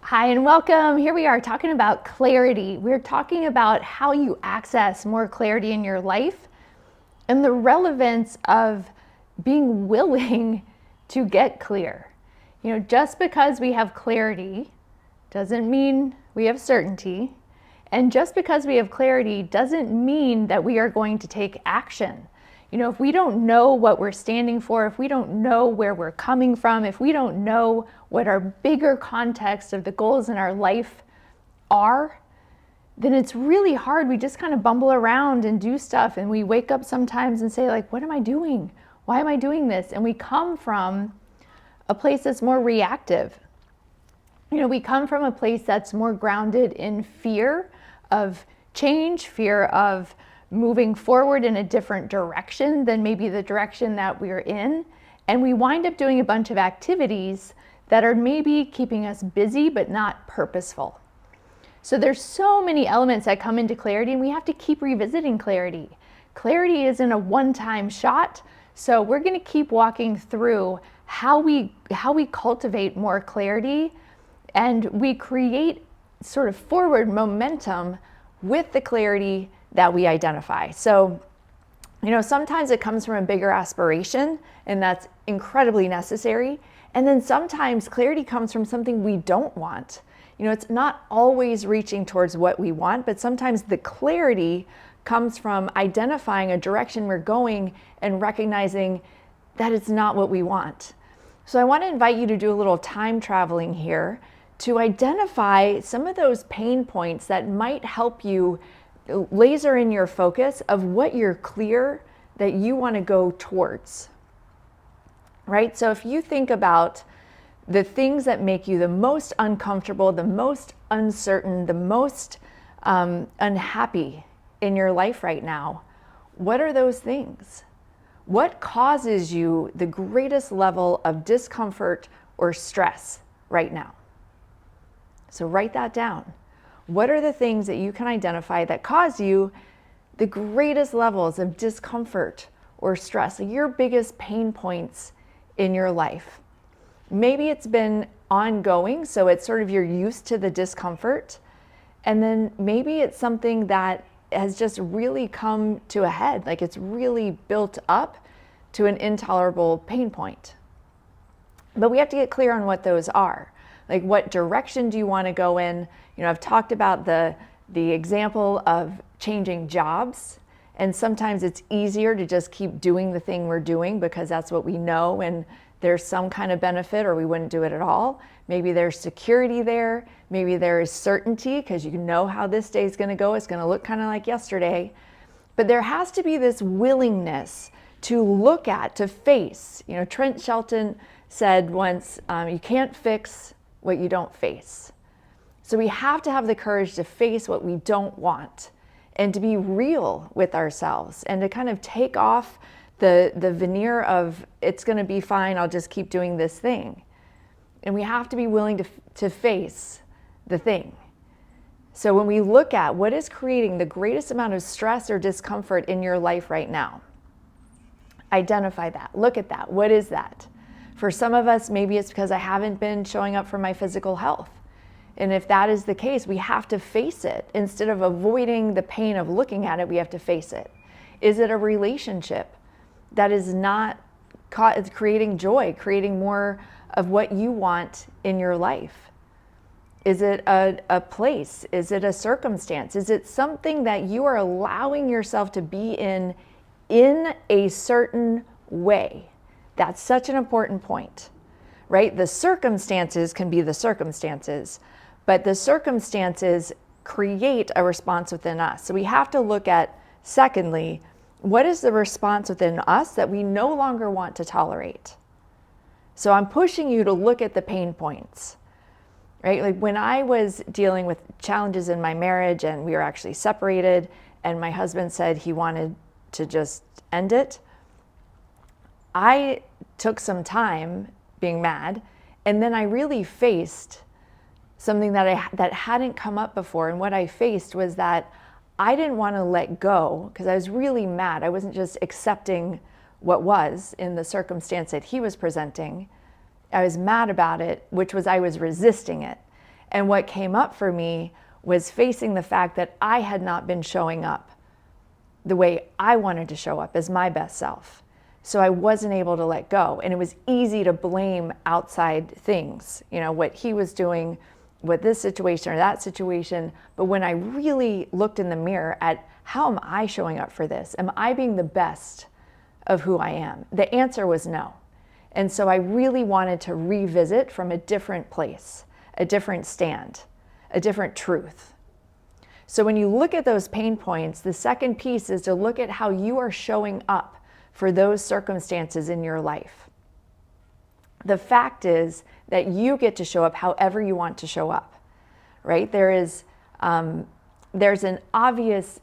Hi and welcome. Here we are talking about clarity. We're talking about how you access more clarity in your life and the relevance of being willing to get clear. Just because we have clarity doesn't mean we have certainty. And just because we have clarity doesn't mean that we are going to take action. If we don't know what we're standing for, if we don't know where we're coming from, if we don't know what our bigger context of the goals in our life are, then it's really hard. We just kind of bumble around and do stuff, and we wake up sometimes and say, like, what am I doing? Why am I doing this? And we come from a place that's more reactive. We come from a place that's more grounded in fear of change, fear of moving forward in a different direction than maybe the direction that we're in. And we wind up doing a bunch of activities that are maybe keeping us busy but not purposeful. So there's so many elements that come into clarity, and we have to keep revisiting clarity. Clarity isn't a one-time shot, so we're going to keep walking through how we cultivate more clarity, and we create sort of forward momentum with the clarity that we identify. So, sometimes it comes from a bigger aspiration, and that's incredibly necessary. And then sometimes clarity comes from something we don't want. It's not always reaching towards what we want, but sometimes the clarity comes from identifying a direction we're going and recognizing that it's not what we want. So I want to invite you to do a little time traveling here to identify some of those pain points that might help you laser in your focus of what you're clear that you want to go towards, right? So if you think about the things that make you the most uncomfortable, the most uncertain, the most unhappy in your life right now, what are those things? What causes you the greatest level of discomfort or stress right now? So write that down. What are the things that you can identify that cause you the greatest levels of discomfort or stress, like your biggest pain points in your life? Maybe it's been ongoing, so it's sort of you're used to the discomfort. And then maybe it's something that has just really come to a head, like it's really built up to an intolerable pain point. But we have to get clear on what those are. Like, what direction do you want to go in? I've talked about the example of changing jobs, and sometimes it's easier to just keep doing the thing we're doing because that's what we know and there's some kind of benefit, or we wouldn't do it at all. Maybe there's security there. Maybe there is certainty because you know how this day is going to go. It's going to look kind of like yesterday. But there has to be this willingness to look at, to face. Trent Shelton said once, you can't fix what you don't face. So we have to have the courage to face what we don't want and to be real with ourselves and to kind of take off the veneer of it's going to be fine, I'll just keep doing this thing. And we have to be willing to face the thing. So when we look at what is creating the greatest amount of stress or discomfort in your life right now, identify that, look at that. What is that? For some of us, maybe it's because I haven't been showing up for my physical health. And if that is the case, we have to face it. Instead of avoiding the pain of looking at it, we have to face it. Is it a relationship that is not creating joy, creating more of what you want in your life? Is it a place? Is it a circumstance? Is it something that you are allowing yourself to be in a certain way? That's such an important point, right? The circumstances can be the circumstances, but the circumstances create a response within us. So we have to look at, secondly, what is the response within us that we no longer want to tolerate? So I'm pushing you to look at the pain points, right? Like when I was dealing with challenges in my marriage and we were actually separated and my husband said he wanted to just end it, I took some time being mad, and then I really faced something that hadn't come up before. And what I faced was that I didn't want to let go because I was really mad. I wasn't just accepting what was in the circumstance that he was presenting. I was mad about it, which was I was resisting it. And what came up for me was facing the fact that I had not been showing up the way I wanted to show up as my best self. So I wasn't able to let go. And it was easy to blame outside things, what he was doing, what this situation or that situation. But when I really looked in the mirror at how am I showing up for this? Am I being the best of who I am? The answer was no. And so I really wanted to revisit from a different place, a different stand, a different truth. So when you look at those pain points, the second piece is to look at how you are showing up for those circumstances in your life. The fact is that you get to show up however you want to show up, right? There's an obvious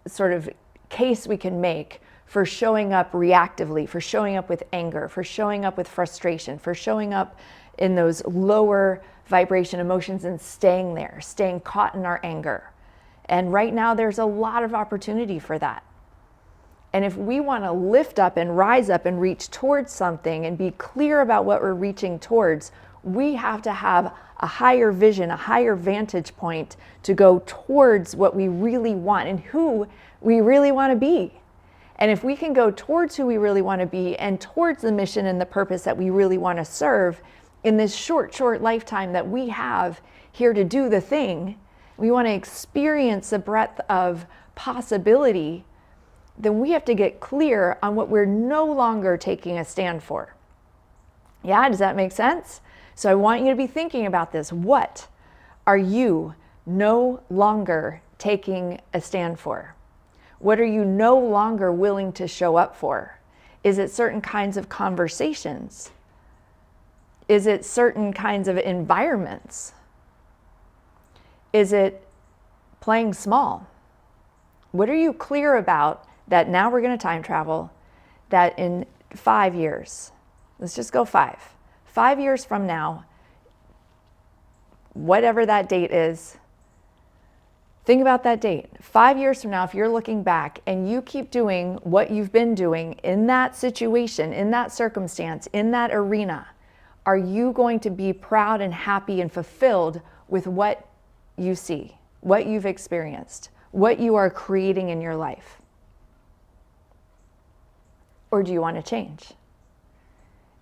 sort of case we can make for showing up reactively, for showing up with anger, for showing up with frustration, for showing up in those lower vibration emotions and staying there, staying caught in our anger. And right now there's a lot of opportunity for that. And if we want to lift up and rise up and reach towards something and be clear about what we're reaching towards, we have to have a higher vision, a higher vantage point to go towards what we really want and who we really want to be. And if we can go towards who we really want to be and towards the mission and the purpose that we really want to serve in this short lifetime that we have here to do the thing, we want to experience the breadth of possibility, then we have to get clear on what we're no longer taking a stand for. Yeah, does that make sense? So I want you to be thinking about this. What are you no longer taking a stand for? What are you no longer willing to show up for? Is it certain kinds of conversations? Is it certain kinds of environments? Is it playing small? What are you clear about that now we're going to time travel, that in 5 years, let's just go 5 years from now, whatever that date is, think about that date. 5 years from now, if you're looking back and you keep doing what you've been doing in that situation, in that circumstance, in that arena, are you going to be proud and happy and fulfilled with what you see, what you've experienced, what you are creating in your life? Or do you want to change?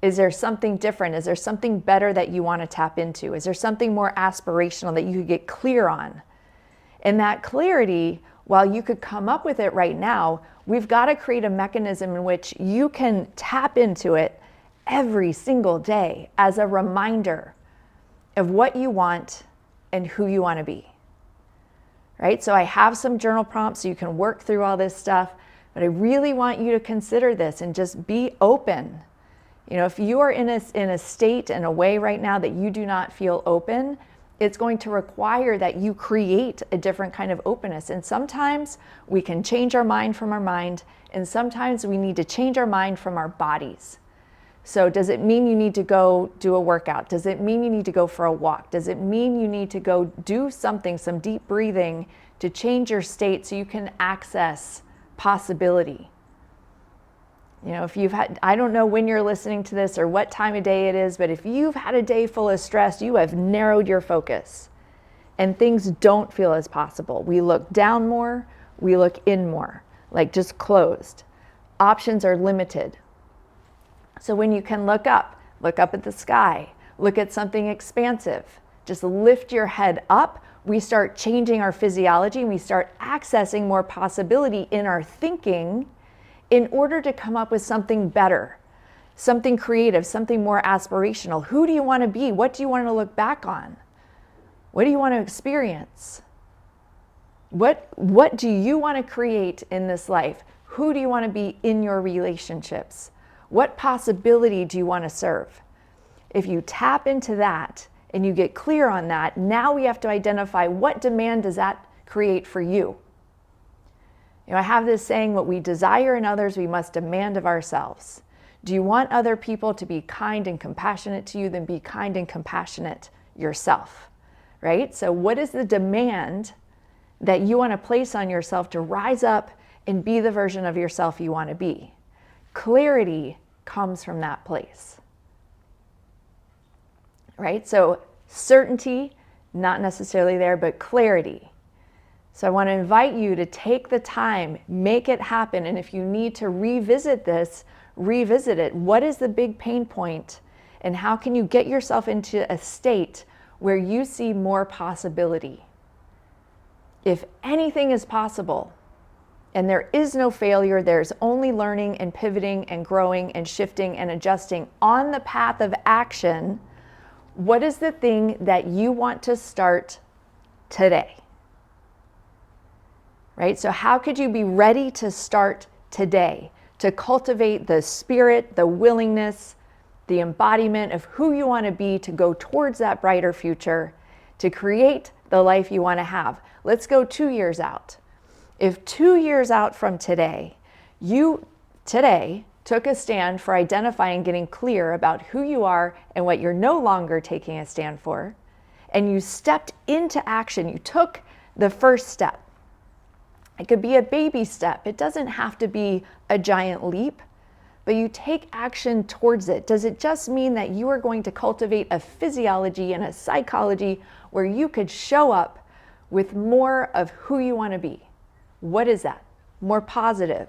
Is there something different? Is there something better that you want to tap into? Is there something more aspirational that you could get clear on? And that clarity, while you could come up with it right now, we've got to create a mechanism in which you can tap into it every single day as a reminder of what you want and who you want to be. Right? So I have some journal prompts so you can work through all this stuff, but I really want you to consider this and just be open. If you are in a state and a way right now that you do not feel open, it's going to require that you create a different kind of openness. And sometimes we can change our mind from our mind, and sometimes we need to change our mind from our bodies. So does it mean you need to go do a workout? Does it mean you need to go for a walk? Does it mean you need to go do something, some deep breathing to change your state so you can access possibility? If you've had, I don't know when you're listening to this or what time of day it is, but if you've had a day full of stress, you have narrowed your focus and things don't feel as possible. We look down more, we look in more, like just closed. Options are limited. So when you can look up at the sky, look at something expansive, just lift your head up, we start changing our physiology and we start accessing more possibility in our thinking in order to come up with something better, something creative, something more aspirational. Who do you want to be? What do you want to look back on? What do you want to experience? What do you want to create in this life? Who do you want to be in your relationships? What possibility do you want to serve? If you tap into that and you get clear on that, now we have to identify what demand does that create for you. I have this saying, what we desire in others, we must demand of ourselves. Do you want other people to be kind and compassionate to you? Then be kind and compassionate yourself, right? So what is the demand that you want to place on yourself to rise up and be the version of yourself you want to be? Clarity comes from that place, right? So certainty not necessarily there, but clarity. So I want to invite you to take the time, make it happen. And if you need to revisit this, revisit it. What is the big pain point? And how can you get yourself into a state where you see more possibility? If anything is possible, and there is no failure, there's only learning and pivoting and growing and shifting and adjusting on the path of action, what is the thing that you want to start today? Right? So how could you be ready to start today to cultivate the spirit, the willingness, the embodiment of who you want to be to go towards that brighter future, to create the life you want to have? Let's go 2 years out. If 2 years out from today, you today took a stand for identifying, getting clear about who you are and what you're no longer taking a stand for, and you stepped into action, you took the first step. It could be a baby step. It doesn't have to be a giant leap, but you take action towards it. Does it just mean that you are going to cultivate a physiology and a psychology where you could show up with more of who you want to be? What is that? More positive,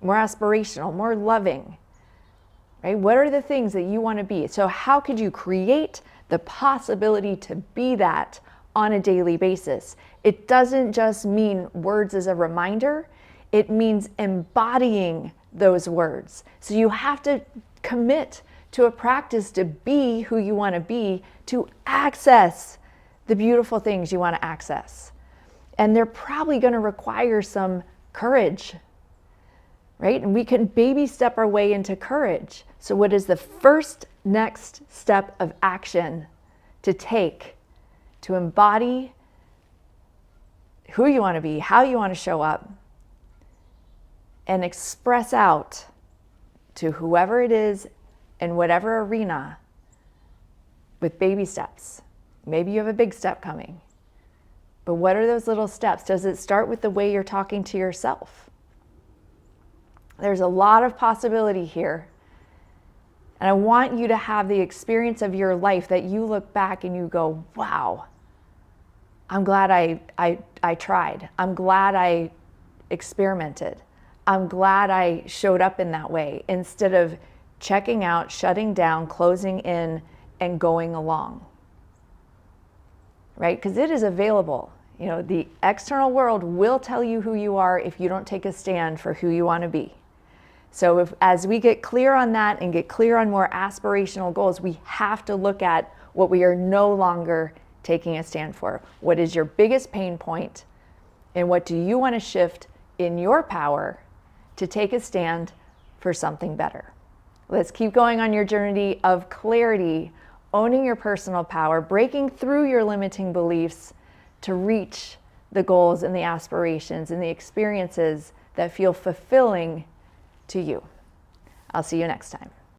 more aspirational, more loving, right? What are the things that you want to be? So how could you create the possibility to be that on a daily basis? It doesn't just mean words as a reminder. It means embodying those words. So you have to commit to a practice to be who you want to be, to access the beautiful things you want to access. And they're probably going to require some courage, right? And we can baby step our way into courage. So what is the first next step of action to take to embody who you want to be, how you want to show up, and express out to whoever it is in whatever arena with baby steps? Maybe you have a big step coming. But what are those little steps? Does it start with the way you're talking to yourself? There's a lot of possibility here. And I want you to have the experience of your life that you look back and you go, wow, I'm glad I tried. I'm glad I experimented. I'm glad I showed up in that way instead of checking out, shutting down, closing in, and going along. Right? Because it is available. You know, the external world will tell you who you are if you don't take a stand for who you want to be. So as we get clear on that and get clear on more aspirational goals, we have to look at what we are no longer taking a stand for. What is your biggest pain point? And what do you want to shift in your power to take a stand for something better? Let's keep going on your journey of clarity, owning your personal power, breaking through your limiting beliefs to reach the goals and the aspirations and the experiences that feel fulfilling to you. I'll see you next time.